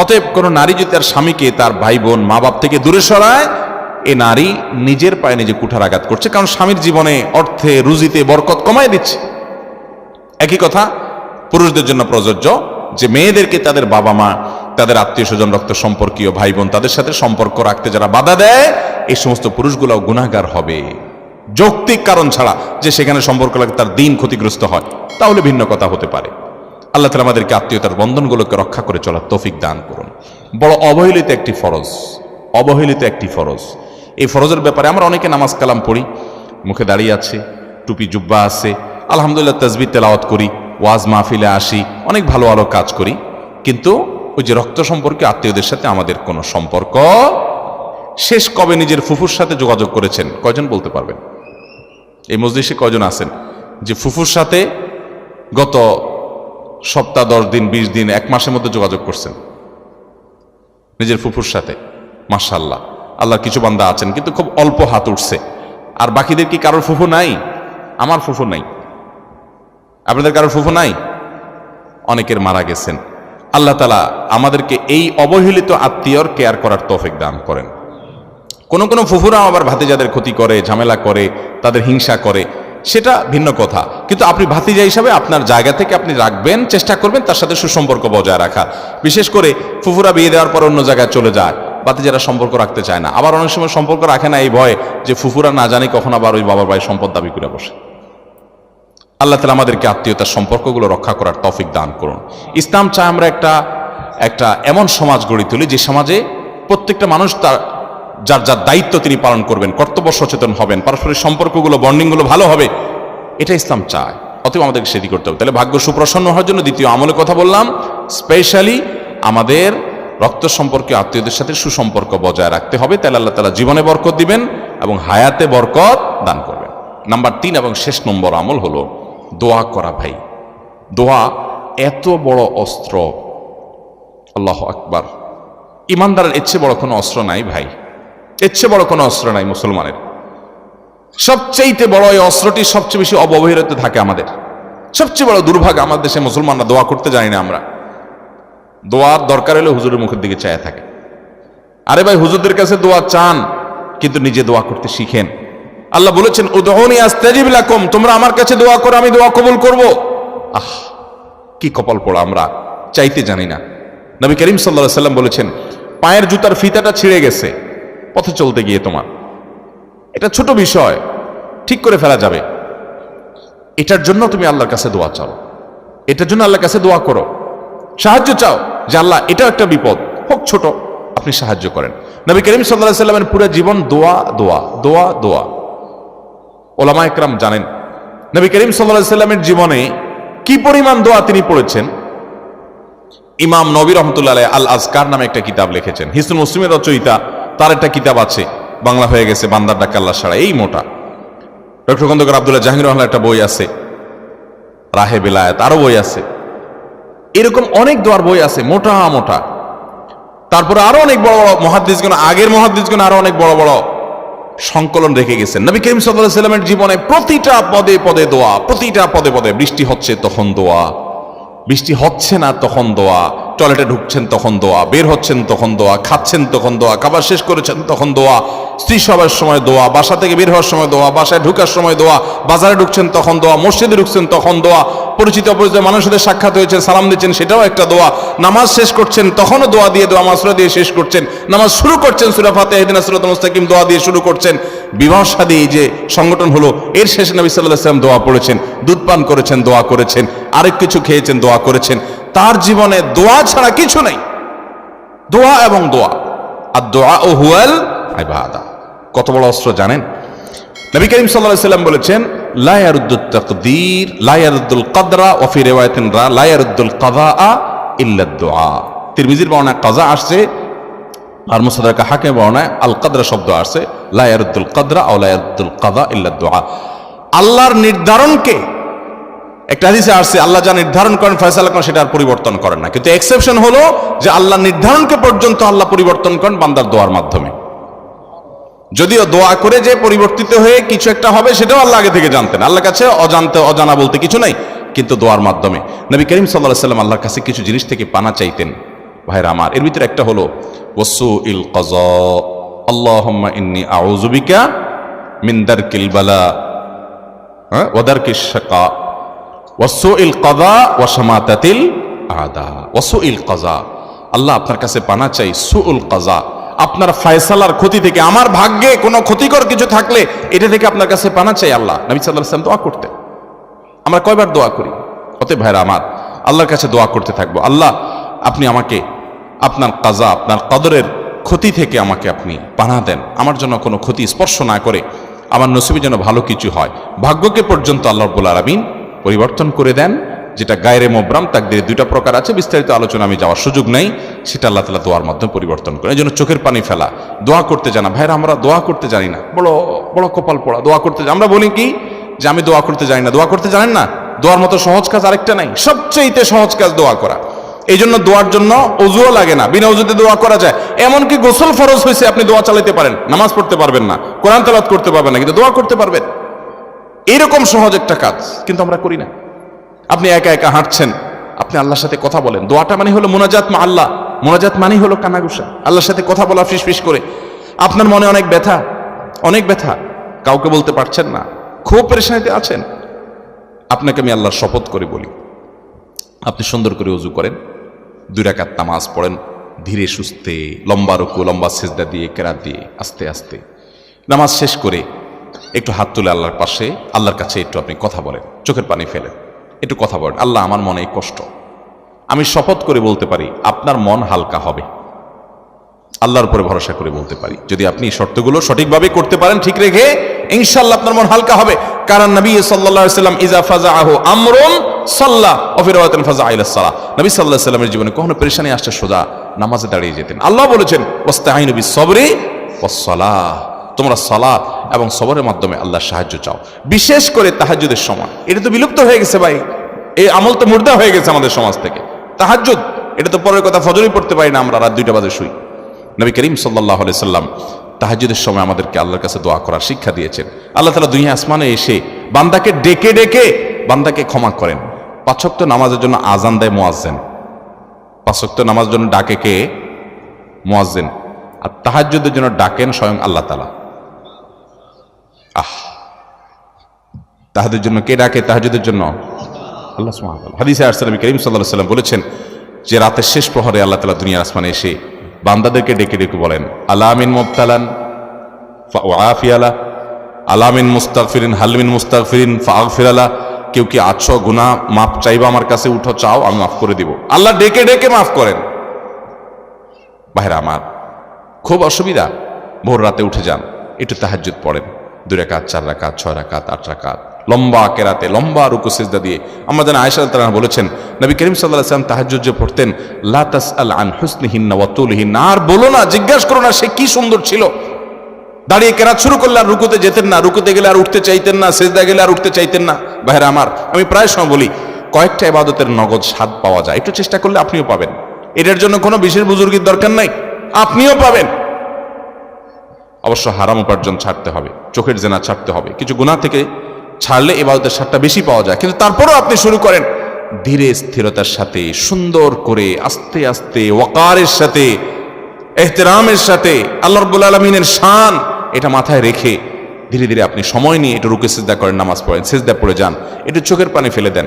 অতএব কোনো নারী যদি তার স্বামীকে, তার ভাই বোন, মা বাপ থেকে দূরে সরায়, এ নারী নিজের পায়ে নিজে কুঠারাঘাত করছে, কারণ স্বামীর জীবনে, অর্থে, রুজিতে বরকত কমায় দিচ্ছে। একই কথা পুরুষদের জন্য প্রযোজ্য, যে মেয়েদেরকে তাদের বাবা মা, তাদের আত্মীয় স্বজন, রক্ত সম্পর্কীয় ভাই বোন, তাদের সাথে সম্পর্ক রাখতে যারা বাধা দেয়, এই সমস্ত পুরুষগুলোও গুনাহগার হবে, যৌক্তিক কারণ ছাড়া। যে সেখানে সম্পর্ক লাগে তার দিন ক্ষতিগ্রস্ত হয়, তাহলে ভিন্ন কথা হতে পারে। আল্লাহ তাআলা আমাদেরকে আত্মীয়তার বন্ধনগুলোকে রক্ষা করে চলার তৌফিক দান করুন। বড় অবহেলিত একটি ফরজ, অবহেলিত একটি ফরজ। এই ফরজের ব্যাপারে আমরা অনেকে নামাজ কালাম পড়ি, মুখে দাঁড়িয়ে আছে, টুপি জুব্বা আছে, আলহামদুলিল্লাহ তাসবিহ তেলাওয়াত করি, ওয়াজ মাহফিলে আসি, অনেক ভালো ভালো কাজ করি, কিন্তু ওই যে রক্ত সম্পর্কে আত্মীয়দের সাথে আমাদের কোনো সম্পর্ক। শেষ কবে নিজের ফুফুর সাথে যোগাযোগ করেছেন? কয়জন বলতে পারবেন? এই মজলিসে কয়জন আছেন যে ফুফুর সাথে গত সপ্তাহ, 10 দিন, 20 দিন, 1 মাসের মধ্যে যোগাযোগ করছেন নিজের ফুফুর সাথে? মাশাআল্লাহ, আল্লাহর কিছু বান্দা আছেন, কিন্তু খুব অল্প হাত উঠছে। আর বাকিদের কি কারোর ফুফু নাই? আমার ফুফু নাই, আপনাদের কারোর ফুফু নাই? অনেকের মারা গেছেন। আল্লাহ তাআলা আমাদেরকে এই অবহেলিত আত্মীয়র কেয়ার করার তৌফিক দান করেন। কোন কোন ফুফুরা আবার ভাতিজাদের ক্ষতি করে, ঝামেলা করে, তাদের হিংসা করে, সেটা ভিন্ন কথা। কিন্তু আপনি ভাতিজা হিসাবে আপনার জায়গা থেকে আপনি রাখবেন, চেষ্টা করবেন তার সাথে সুসম্পর্ক বজায় রাখা। বিশেষ করে ফুফুরা বিয়ে দেওয়ার পর অন্য জায়গায় চলে যায়, ভাতিজারা সম্পর্ক রাখতে চায় না। আবার অনেক সময় সম্পর্ক রাখে না এই ভয়ে যে ফুফুরা না জানি কখন আবার ওই বাবার ভাই সম্পদ দাবি করে বসে। আল্লাহ তাআলা আমাদেরকে আত্মীয়তার সম্পর্কগুলো রক্ষা করার তৌফিক দান করুন। ইসলাম চায় আমরা একটা এমন সমাজ গড়ে তুলি যে সমাজে প্রত্যেকটা মানুষ তার যার যার দায়িত্ব তিনি পালন করবেন, কর্তব্য সচেতন হবেন, পারস্পরিক সম্পর্কগুলো, বন্ডিংগুলো ভালো হবে, এটা ইসলাম চায়। অতএব আমাদেরকে সেটি করতে হবে। তাহলে ভাগ্য সুপ্রসন্ন হওয়ার জন্য দ্বিতীয় আমলের কথা বললাম, স্পেশালি আমাদের রক্ত সম্পর্কে আত্মীয়দের সাথে সুসম্পর্ক বজায় রাখতে হবে। তাহলে আল্লাহ তাআলা জীবনে বরকত দিবেন এবং হায়াতে বরকত দান করবেন। নাম্বার 3 এবং শেষ নম্বর আমল হলো দোয়া করা। ভাই, দোয়া এত বড় অস্ত্র, আল্লাহু আকবার। ইমানদারের এর চেয়ে বড় কোনো অস্ত্র নাই ভাই, এর চেয়ে বড় কোনো অস্ত্র নাই মুসলমানের। সবচেয়ে বড় এই অস্ত্রটি সবচেয়ে বেশি অবহেলিত থাকে আমাদের। সবচেয়ে বড় দুর্ভাগ্য আমাদের দেশে মুসলমানরা দোয়া করতে জানি না। আমরা দোয়ার দরকার হলে হুজুরের মুখের দিকে চায় থাকে। আরে ভাই, হুজুরদের কাছে দোয়া চান, কিন্তু নিজে দোয়া করতে শিখেন। আল্লাহ বলেছেন উদউনি আস্তাজিব লাকুম, তোমরা আমার কাছে দোয়া করো, আমি দোয়া কবুল করব। আহ, কি কপাল পোড়া, আমরা চাইতে জানি না। নবী করিম সাল্লাল্লাহু আলাইহি সাল্লাম বলেছেন, পায়ের জুতার ফিতাটা ছিঁড়ে গেছে পথে চলতে গিয়ে, তোমার এটা ছোট বিষয়, ঠিক করে ফেলা যাবে, এটার জন্য তুমি আল্লাহর কাছে দোয়া চাও, এটার জন্য আল্লাহর কাছে দোয়া করো, সাহায্য চাও যে আল্লাহ এটাও একটা বিপদ, হোক ছোট, আপনি সাহায্য করেন। নবী করিম সাল্লাল্লাহু আলাইহি সাল্লামের পুরো জীবন দোয়া দোয়া দোয়া দোয়া। ওলামা একরাম জানেন নবী করিম সাল্লাল্লাহু আলাইহি সাল্লামের জীবনে কি পরিমাণ দোয়া তিনি পড়েছেন। ইমাম নবী রাহমাতুল্লাহ আলাইহি আল আজকার নামে একটা কিতাব লিখেছেন, হিসনুল মুসলিমের রচয়িতা, তার একটা কিতাব আছে, বাংলা হয়ে গেছে, বান্দার ডাক আল্লাহ ছাড়া, এই মোটা। ডক্টর খন্দকার আব্দুল্লাহ জাহাঙ্গীর রহমানের একটা বই আছে, রাহে বেলায়েত, আরো বই আছে, এরকম অনেক দোয়ার বই আছে, মোটা মোটা। তারপরে আরো অনেক বড় বড় মুহাদ্দিসগণ, আগের মুহাদ্দিসগণ আরো অনেক বড় বড় সংকলন রেখে গেছেন। নবী করিম সাল্লাল্লাহু আলাইহি সাল্লামের জীবনে প্রতিটা পদে পদে দোয়া, প্রতিটা পদে পদে। বৃষ্টি হচ্ছে তখন দোয়া, বৃষ্টি হচ্ছে না তখন দোয়া, টয়লেটে ঢুকছেন তখন দোয়া, বের হচ্ছেন তখন দোয়া, খাচ্ছেন তখন দোয়া, খাবার শেষ করেছেন তখন দোয়া, স্ত্রী সবার সময় দোয়া, বাসা থেকে বের হওয়ার সময় দোয়া, বাসায় ঢুকার সময় দোয়া, বাজারে ঢুকছেন তখন দোয়া, মসজিদে ঢুকছেন তখন দোয়া, পরিচিত অপরিচিত মানুষের সাথে সাক্ষাৎ হয়েছে, সালাম দিচ্ছেন, সেটাও একটা দোয়া, নামাজ শেষ করছেন তখনও দোয়া দিয়ে, দোয়া মাসরা দিয়ে শেষ করছেন, নামাজ শুরু করছেন সূরা ফাতিহা ইহদিনাস সিরাতাল মুস্তাকিম দোয়া দিয়ে শুরু করছেন, বিবাহ শাদী যে সংগঠন হলো এর শেষে নবী সাল্লাল্লাহু আলাইহি ওয়াসাল্লাম দোয়া পড়েছেন, দুধ পান করেছেন, দোয়া করেছেন, আরেক কিছু খেয়েছেন, দোয়া করেছেন। তার জীবনে দোয়া ছাড়া কিছু নেই, দোয়া এবং দোয়া। আর দোয়া ও হুয়াল ইবাদা, কত বড় অস্ত্র জানেন। নবী করিম সাল্লাল্লাহু আলাইহি ওয়াসাল্লাম বলেছেন, লা ইয়ারুদ্দুত তাকদীর লা ইয়ারুদ্দুল কদরা ওয়া ফি রিওয়ায়াতিন লা ইয়ারুদ্দুল কাযা ইল্লা দুআ। তিরমিজির বর্ণনায় কাযা আসছে, আর মুসাদ্দারাক হাকিম বর্ণনায় আল কদরা শব্দ আসছে, লা ইয়ারুদ্দুল কদরা ওয়া লা ইয়ারুদ্দুল কাযা ইল্লা দুআ। আল্লাহর নির্ধারণকে, একটা হাদিসে আসছে আল্লাহ যা নির্ধারণ করেন, ফয়সালা করেন, সেটা আর পরিবর্তন করেন না। কিন্তু এক্সেপশন হলো যে আল্লাহ নির্ধারণকে পর্যন্ত আল্লাহ পরিবর্তন করেন বান্দার দোয়ার মাধ্যমে। যদিও দোয়া করে যে পরিবর্তিত হয়ে কিছু একটা হবে সেটাও আল্লাহ আগে থেকে জানতেন, আল্লাহর কাছে অজানা বলতে কিছু নাই, কিন্তু দোয়ার মাধ্যমে। নবী করিম সাল্লাল্লাহু আলাইহি ওয়াসাল্লাম আল্লাহর কাছে কিছু জিনিস থেকে পানা চাইতেন, ভাইরা আমার, এর ভিতরে একটা হলো ওয়াসুইল কাযা, আল্লাহুম্মা ইন্নী আউযু বিকা মিন দারকিল বালা ওয়া দারকিশ শাকা ওয়াসুইল কাযা ওয়া শামাতাতিল আদা। ওয়াসুইল কাযা, আল্লাহ আপনার কাছে পানা চাই সুউল কাযা, আপনার ফয়সালার ক্ষতি থেকে। আমার ভাগ্যে কোনো ক্ষতিকর কিছু থাকলে এটা থেকে আপনার কাছে পানা চাই আল্লাহ। নবী সাল্লাল্লাহু আলাইহি ওয়াসাল্লাম দোয়া করতেন। আমরা কয়বার দোয়া করি? অতএব ভাইরা আমার, আল্লাহর কাছে দোয়া করতে থাকবো, আল্লাহ আপনি আমাকে আপনার কাজা, আপনার কদরের ক্ষতি থেকে আমাকে আপনি পানা দেন, আমার জন্য কোনো ক্ষতি স্পর্শ না করে আমার নসিবে যেন ভালো কিছু হয়। ভাগ্যকে পর্যন্ত আল্লাহ রাব্বুল আলামিন পরিবর্তন করে দেন, যেটা গায়রে মোবরাম তাকদীরে দুইটা প্রকার আছে, বিস্তারিত আলোচনা আমি যাওয়ার সুযোগ নেই, সেটা আল্লাহ তাআলা দোয়ার মাধ্যমে পরিবর্তন করেন। এই জন্য চোখের পানি ফেলা, দোয়া করতে জানা। ভাইরা আমরা দোয়া করতে জানি না, বড় বড় কপাল পড়া। দোয়া করতে আমরা বলি কি যে আমি দোয়া করতে জানি না। দোয়া করতে জানেন না? দোয়ার মতো সহজ কাজ আরেকটা নাই, সবচেয়ে সহজ কাজ দোয়া করা। এই জন্য দোয়ার জন্য ওযুও লাগে না, বিনা ওযুতে দোয়া করা যায়। এমনকি গোসল ফরজ হয়েছে, আপনি দোয়া চালাতে পারেন, নামাজ পড়তে পারবেন না, কোরআন তেলাওয়াত করতে পারবেন না, কিন্তু দোয়া করতে পারবেন। এরকম সহজ একটা কাজ কিন্তু আমরা করি না। আপনি একা একা হাঁটছেন, আপনি আল্লাহর সাথে কথা বলেন। দোয়াটা মানে হলো মুনাজাত মা আল্লাহ। মুনাজাত মানে হলো কানাঘুষা, আল্লাহর সাথে কথা বলা, ফিসফিস করে। আপনার মনে অনেক ব্যথা, অনেক ব্যথা, কাউকে বলতে পারছেন না, খুব পেরেশানিতে আছেন। আপনাকে আমি আল্লাহর শপথ করে বলি, আপনি সুন্দর করে ওযু করেন, 2 রাকাত নামাজ পড়েন, ধীরে সুস্থে, লম্বা রুকু, লম্বা সিজদা দিয়ে, কেরাত দিয়ে, আস্তে আস্তে নামাজ শেষ করে একটু হাত তুলে আল্লাহর পাশে, আল্লাহর কাছে একটু আপনি কথা বলেন, চোখের পানি ফেলেন, একটু কথা বলেন, আল্লাহ আমার মনে এই কষ্ট, আমি শপথ করে বলতে পারি আপনার মন হালকা হবে। আল্লাহর উপরে ভরসা করে বলতে পারি, যদি আপনি শর্তগুলো সঠিকভাবে করতে পারেন, ঠিক রেখে, ইনশাআল্লাহ আপনার মন হালকা হবে। কারণ নবী সাল্লাল্লাহু আলাইহি ওয়াসাল্লাম ইজা ফাজাআহু আমরুন সাল্লা ওয়া ফি রাওয়াতিন ফাজাআ ইলা সালাহ, নবী সাল্লাল্লাহু আলাইহি ওয়াসাল্লামের জীবনে কখনো পেরেশানি আসছে সোজা নামাজে দাঁড়িয়ে যেতেন। আল্লাহ বলেছেন ওয়াস্তাঈনু বিস সাবরি ওয়াস সালাহ, তোমরা সালাত এবং সবরের মাধ্যমে আল্লাহর সাহায্য চাও, বিশেষ করে তাহাজ্জুদের সময়। এটা তো বিলুপ্ত হয়ে গেছে ভাই, এই আমল তো মুর্দা হয়ে গেছে আমাদের সমাজ থেকে। তাহাজ্জুদ এটা তো পরের কথা, ফজরই পড়তে পারি না আমরা, রাত 2টা বাজে শুই। নবী করিম সাল্লাল্লাহু আলাইহি সাল্লাম তাহাজ্জুদের সময় আমাদেরকে আল্লাহর কাছে দোয়া করার শিক্ষা দিয়েছেন। আল্লাহ তাআলা দুনিয়া আসমানে এসে বান্দাকে ডেকে ডেকে বান্দাকে ক্ষমা করেন। 5 ওয়াক্ত নামাজের জন্য আজান দেয় মুয়াজ্জিন, 5 ওয়াক্ত নামাজের জন্য ডাকে কে? মুয়াজ্জিন। আর তাহাজ্জুদের জন্য ডাকেন স্বয়ং আল্লাহ তাআলা। তাহাজ্জুদের জন্য কে ডাকে? তাহাজ্জুদের জন্য আল্লাহ সুবহানাহু ওয়া তাআলা। হাদিসে আসছে নবী করিম সাল্লাল্লাহু আলাইহি সাল্লাম বলেছেন যে রাতের শেষ প্রহরে আল্লাহ তাআলা দুনিয়ার আসমানে এসে বান্দাদেরকে ডেকে ডেকে বলেন, আলামিন মুবতালান ফাআফিয়ালা, আলামিন মুস্তাগফিরিন হালমিন মুস্তাগফিরিন ফাআগফিরালা, কেউ কি আছো গুনাহ মাফ চাইবা আমার কাছে, উঠো চাও আমি মাফ করে দিব। আল্লাহ ডেকে ডেকে মাফ করেন। ভাইরা আমার, খুব অসুবিধা, ভোর রাতে উঠে যান, একটু তাহাজ্জুদ পড়েন, 2 রাকাত 4 রাকাত 6 রাকাত 8 রাকাত, লম্বা কেরাতে, লম্বা রুকু সিজদা দিয়ে। আমরা জানি আয়েশা রাদিয়াল্লাহু আনহা বলেছেন নবী করিম সাল্লাল্লাহু আলাইহি ওয়াসাল্লাম তাহাজ্জুদ যে পড়তেন, লা তাসআল আন হুসনিহিন্না ওয়া তুলিহিন্না, আর বলো না, জিজ্ঞাসা করো না সে কি সুন্দর ছিল। দাঁড়িয়ে কেরাত শুরু করলে আর রুকুতে যেতেন না, রুকুতে গেলে আর উঠতে চাইতেন না, সিজদা গেলে আর উঠতে চাইতেন না। ভাইরা আমার, আমি প্রায় সময় বলি, কয়েকটা ইবাদতের নগদ স্বাদ পাওয়া যায়, একটু চেষ্টা করলে আপনিও পাবেন। এটার জন্য কোনো বিশেষ বুজুর্গের দরকার নাই, আপনিও পাবেন। অবশ্য হারাম উপার্জন ছাড়তে হবে, চোখের জেনা ছাড়তে হবে, কিছু গুনাহ থেকে ছাড়লে ইবাদতের স্বাদটা বেশি পাওয়া যায়। কিন্তু তারপরেও আপনি শুরু করেন ধীরে স্থিরতার সাথে, সুন্দর করে, আস্তে আস্তে, ওয়াকারের সাথে, ইহতিরামের সাথে, আল্লাহ রাব্বুল আলামিনের শান এটা মাথায় রেখে ধীরে ধীরে আপনি সময় নিয়ে একটু রুকু সিজদা করেন, নামাজ পড়েন, সিজদা পড়ে যান, একটু চোখের পানি ফেলে দেন।